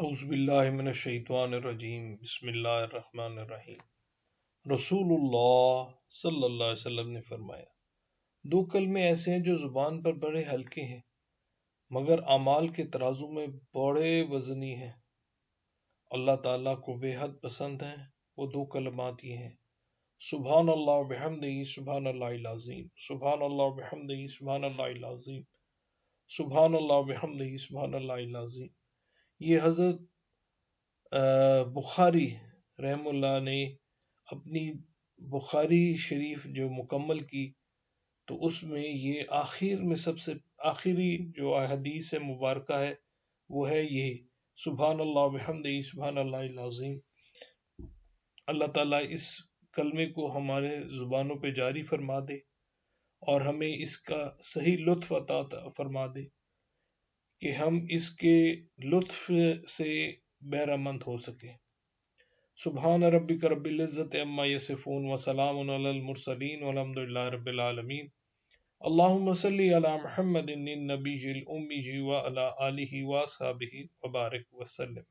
اعوذ باللہ من الشیطان الرجیم بسم اللہ الرحمن الرحیم۔ رسول اللہ صلی اللہ علیہ وسلم نے فرمایا، دو کلمے ایسے ہیں جو زبان پر بڑے ہلکے ہیں مگر اعمال کے ترازو میں بڑے وزنی ہیں، اللہ تعالیٰ کو بے حد پسند ہیں۔ وہ دو کلمات یہ ہیں، سبحان اللہ بحمدہ سبحان اللہ العظیم، سبحان اللہ بحمدہ سبحان اللہ العظیم، سبحان اللہ بحمدہ سبحان اللہ العظیم۔ یہ حضرت بخاری رحم اللہ نے اپنی بخاری شریف جو مکمل کی تو اس میں یہ آخر میں سب سے آخری جو حدیث مبارکہ ہے وہ ہے یہ سبحان اللہ بحمدہ سبحان اللہ العظیم۔ اللہ تعالیٰ اس کلمے کو ہمارے زبانوں پہ جاری فرما دے اور ہمیں اس کا صحیح لطف عطا فرما دے کہ ہم اس کے لطف سے بہرہ مند ہو سکیں۔ سبحان ربک رب العزت عما یصفون وسلام علی المرسلین والحمد للہ رب العالمین۔ اللہم صلی علی محمد النبی الامی وعلی آلہ واصحابہ وبارک وسلم۔